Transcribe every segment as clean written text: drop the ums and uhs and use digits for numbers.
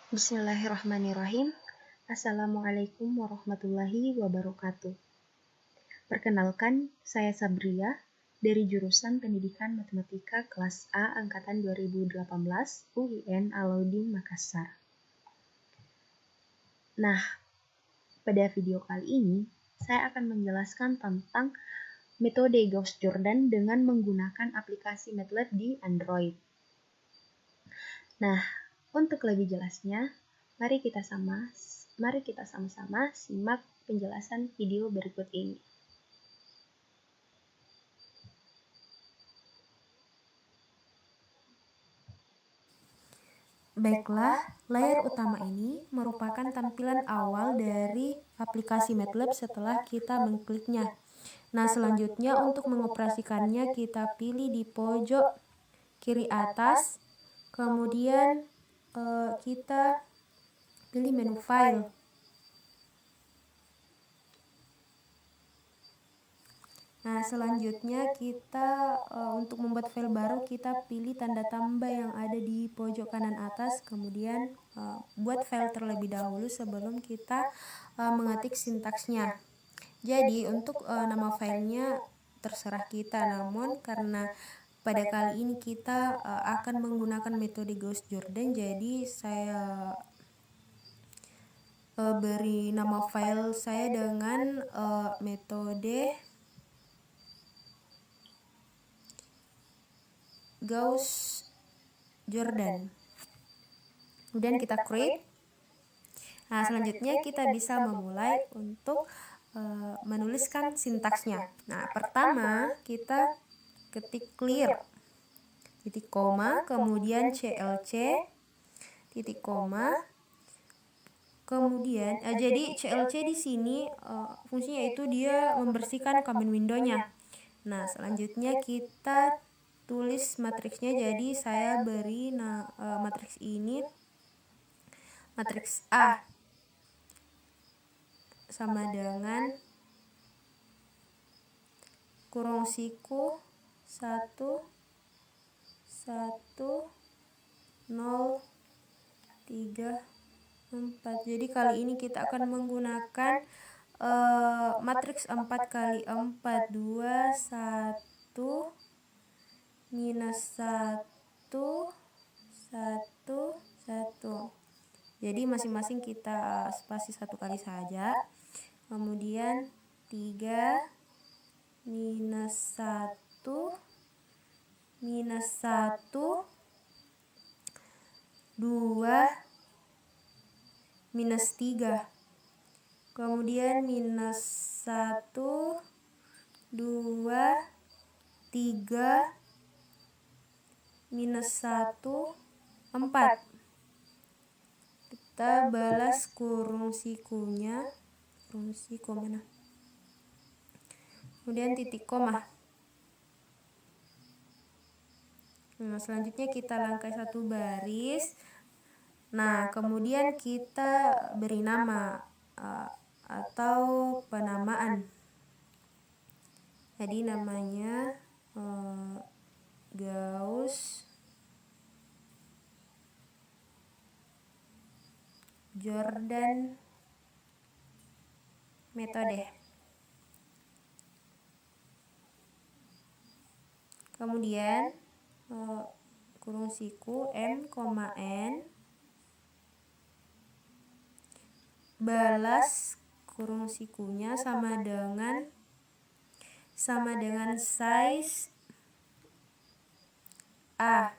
Bismillahirrahmanirrahim. Assalamualaikum warahmatullahi wabarakatuh. Perkenalkan, saya Sabria dari jurusan Pendidikan Matematika kelas A angkatan 2018 UIN Alauddin Makassar. Nah, pada video kali ini saya akan menjelaskan tentang metode Gauss-Jordan dengan menggunakan aplikasi MATLAB di Android. Nah, untuk lebih jelasnya, mari kita sama-sama simak penjelasan video berikut ini. Baiklah, layar utama ini merupakan tampilan awal dari aplikasi MATLAB setelah kita mengkliknya. Nah, selanjutnya untuk mengoperasikannya kita pilih di pojok kiri atas, kemudian kita pilih menu file. Nah, selanjutnya kita untuk membuat file baru kita pilih tanda tambah yang ada di pojok kanan atas, kemudian buat file terlebih dahulu sebelum kita mengetik sintaksnya. Jadi untuk nama filenya terserah kita, namun karena pada kali ini kita akan menggunakan metode Gauss-Jordan, jadi saya beri nama file saya dengan metode Gauss-Jordan. Kemudian kita create. Nah, selanjutnya kita bisa memulai untuk menuliskan sintaksnya. Nah, pertama kita ketik clear, titik koma, kemudian CLC, titik koma, kemudian jadi CLC di sini fungsinya itu dia membersihkan command window-nya. Nah, selanjutnya kita tulis matriksnya, jadi saya beri matriks ini matriks A sama dengan kurung siku 1 1 0 3 4. Jadi kali ini kita akan menggunakan matriks 4 kali 4 2 1 minus 1 1 1. Jadi masing-masing kita spasi 1 kali saja. Kemudian 3 minus 1 minus 1 2 minus 3, kemudian minus 1 2 3 minus 1 4. Kita balas kurung sikunya, kurung siku mana, kemudian titik koma. Nah, selanjutnya kita langkai satu baris. Nah, kemudian kita beri nama atau penamaan. Jadi namanya Gauss Jordan metode. Kemudian kurung siku M, N balas kurung sikunya sama dengan size A.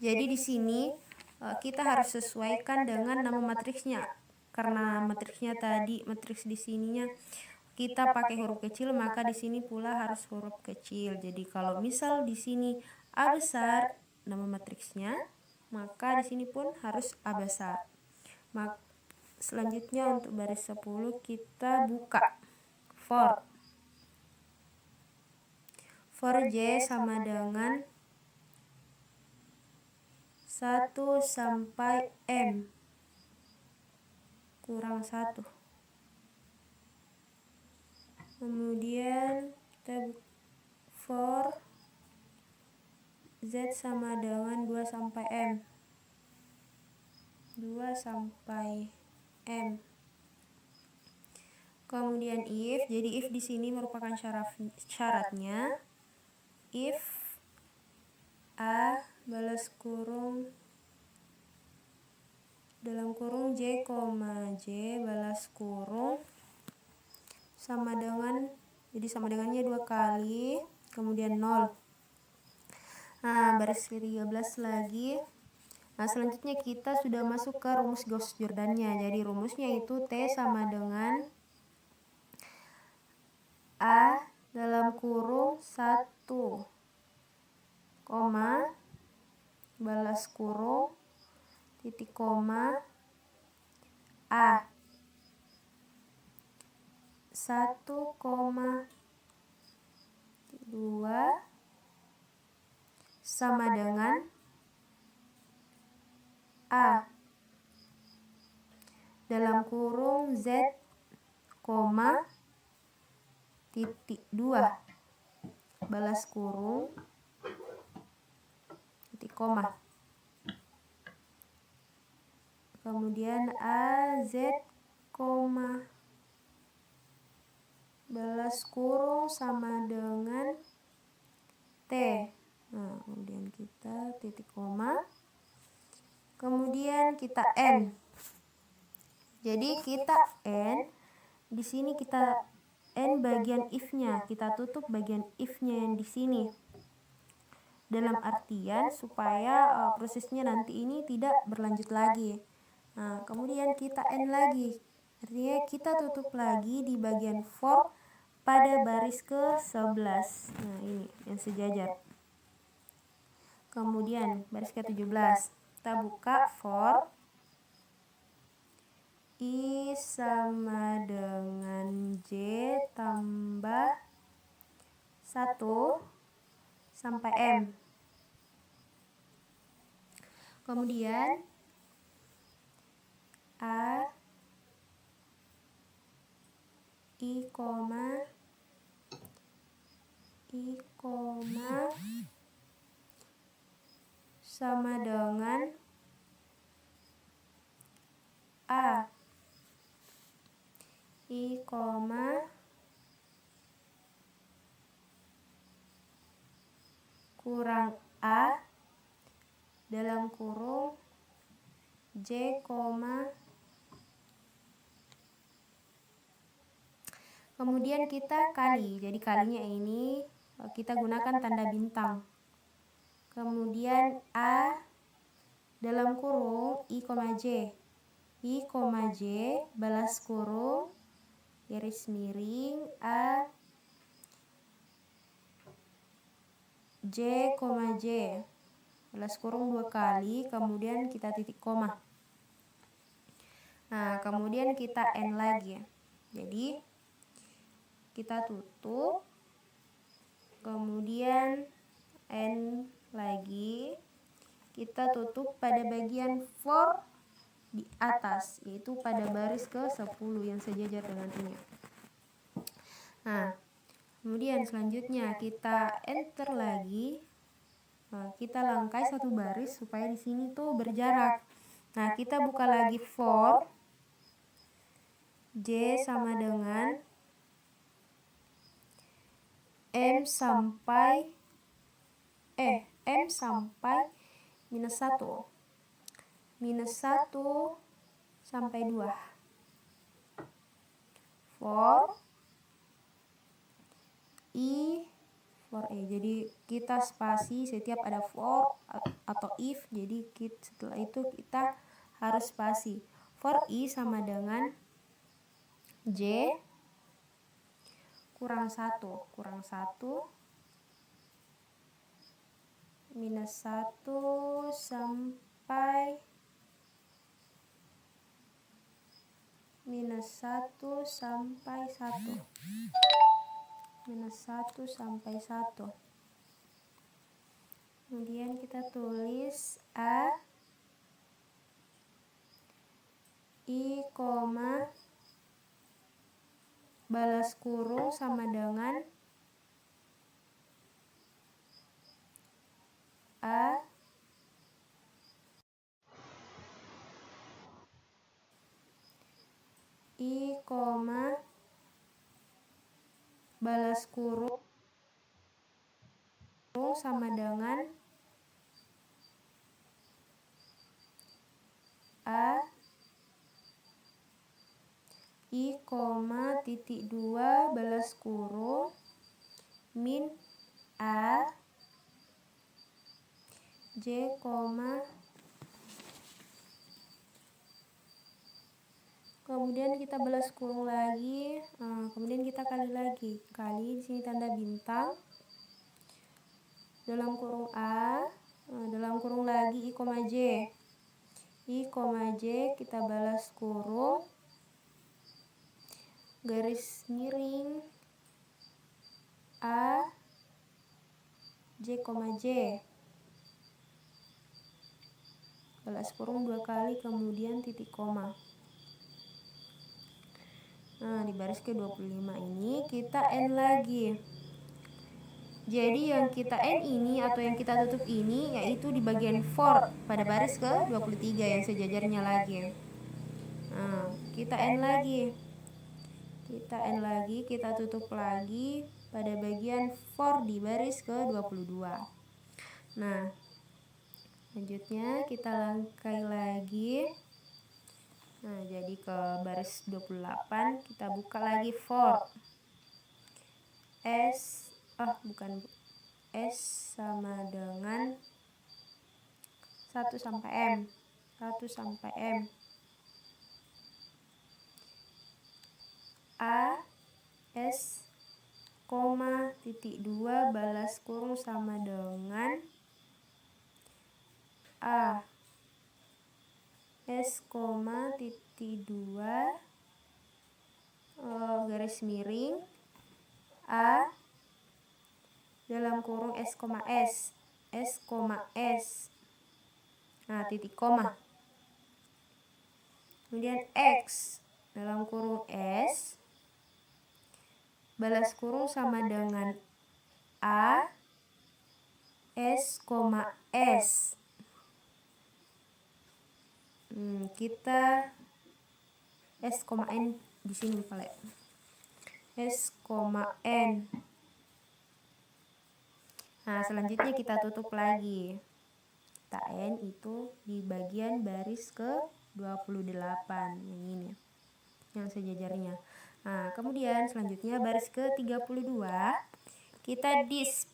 Jadi di sini kita harus sesuaikan dengan nama matriksnya. Karena matriksnya tadi, matriks di sininya kita pakai huruf kecil, maka di sini pula harus huruf kecil. Jadi kalau misal di sini A besar nama matriksnya, maka di sini pun harus A besar. Selanjutnya untuk baris 10 kita buka for J sama dengan 1 sampai M kurang 1. Kemudian kita for Z sama dengan 2 sampai M. 2 sampai M. Kemudian if, jadi if di sini merupakan syaratnya if A balas kurung dalam kurung J, J balas kurung sama dengan, jadi sama dengannya 2 kali, kemudian 0. Nah, baris ke-13 lagi. Nah, selanjutnya kita sudah masuk ke rumus Gauss-Jordannya. Jadi rumusnya itu T sama dengan A dalam kurung 1, balas kurung titik koma A 1,2 sama dengan A dalam kurung Z, titik 2 balas kurung titik koma. Kemudian AZ, balas kurung sama dengan T. Nah, kemudian kita titik koma. Kemudian kita N. Jadi kita N, di sini kita N bagian if-nya, kita tutup bagian if-nya yang di sini. Dalam artian supaya prosesnya nanti ini tidak berlanjut lagi. Nah, kemudian kita N lagi. Artinya kita tutup lagi di bagian for pada baris ke-11. Nah, ini yang sejajar. Kemudian baris ke-17. Kita buka for I sama dengan J tambah 1 sampai M. Kemudian A I, sama dengan A I, kurang A dalam kurung J, kemudian kita kali, jadi kalinya ini kita gunakan tanda bintang. Kemudian A dalam kurung I, J balas kurung garis miring A J, balas kurung 2 kali, kemudian kita titik koma. Nah, kemudian kita N lagi. Jadi kita tutup, kemudian N lagi, kita tutup pada bagian for di atas, yaitu pada baris ke-10 yang sejajar dengan ini. Nah, kemudian selanjutnya kita enter lagi. Nah, kita langkai 1 baris supaya di sini tuh berjarak. Nah, kita buka lagi for J sama dengan M sampai minus 1 sampai 2 for E. Jadi kita spasi setiap ada for atau if, jadi setelah itu kita harus spasi. For I sama dengan J kurang 1 minus 1 sampai minus 1 sampai 1. Kemudian kita tulis A I, balas kurung sama dengan A koma balas kurung sama dengan A I koma titik 2 balas kurung min A J koma kemudian kita balas kurung lagi, kemudian kita kali lagi, kali di sini tanda bintang dalam kurung A, dalam kurung lagi I, J kita balas kurung garis miring A J, balas kurung 2 kali kemudian titik koma. Nah, di baris ke-25 ini kita N lagi. Jadi yang kita N ini atau yang kita tutup ini yaitu di bagian for pada baris ke-23 yang sejajarnya lagi. Nah, kita N lagi. Kita tutup lagi pada bagian for di baris ke-22. Nah, selanjutnya kita langkai lagi. Nah, jadi ke baris 28 kita buka lagi for S sama dengan 1 sampai M. A S koma titik 2 balas kurung sama dengan A S koma titik 2 garis miring A dalam kurung S, nah titik koma, kemudian X dalam kurung S balas kurung sama dengan A S, S. Kita S, N di sini paling S, N. Nah, selanjutnya kita tutup lagi. Kita N itu di bagian baris ke-28 yang ini, yang sejajarnya. Nah, kemudian selanjutnya baris ke-32 kita disp.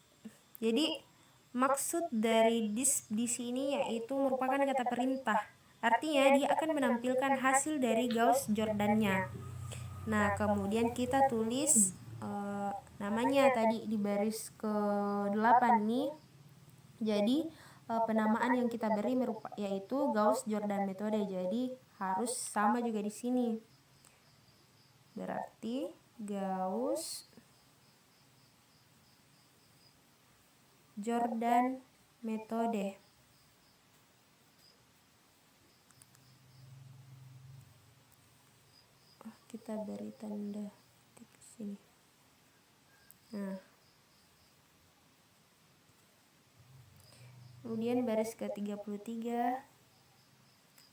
Jadi maksud dari disp di sini yaitu merupakan kata perintah. Artinya dia akan menampilkan hasil dari Gauss-Jordan-nya. Nah, kemudian kita tulis namanya tadi di baris ke-8 nih. Jadi penamaan yang kita beri yaitu Gauss-Jordan metode. Jadi harus sama juga di sini. Berarti Gauss-Jordan metode. Kita beri tanda titik sini. Nah, kemudian baris ke-33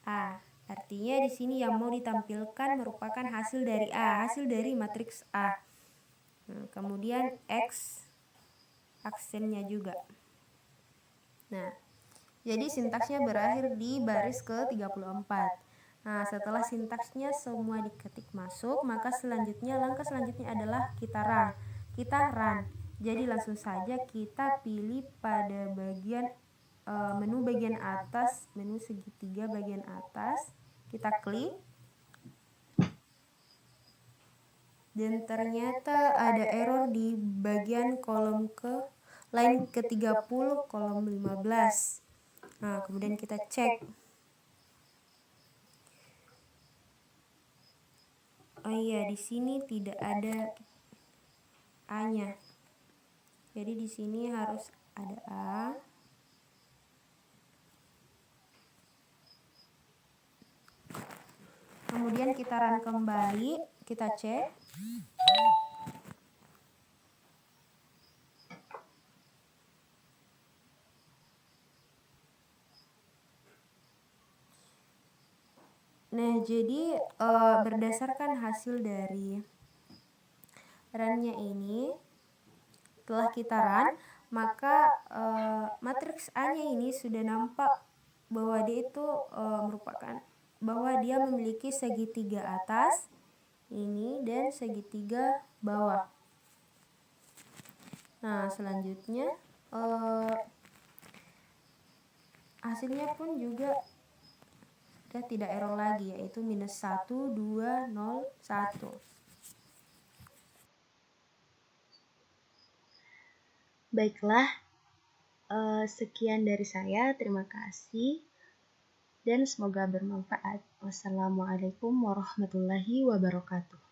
A. Artinya di sini yang mau ditampilkan merupakan hasil dari A, hasil dari matriks A. Nah, kemudian X aksennya juga. Nah, jadi sintaksnya berakhir di baris ke-34. Nah, setelah sintaksnya semua diketik masuk, maka langkah selanjutnya adalah kita run. Jadi langsung saja kita pilih pada bagian menu bagian atas, menu segitiga bagian atas, kita klik. Dan ternyata ada error di bagian kolom line ke-30 kolom 15. Nah, kemudian kita cek. Oh iya, di sini tidak ada A-nya. Jadi di sini harus ada A. Kemudian kita run kembali, kita cek. Nah, jadi berdasarkan hasil dari runnya ini, setelah kita run, maka matriks A-nya ini sudah nampak bahwa dia itu merupakan bahwa dia memiliki segitiga atas ini dan segitiga bawah. Nah, selanjutnya hasilnya pun juga sudah tidak error lagi, yaitu minus 1, 2, 0, 1. Baiklah, sekian dari saya. Terima kasih dan semoga bermanfaat. Wassalamualaikum warahmatullahi wabarakatuh.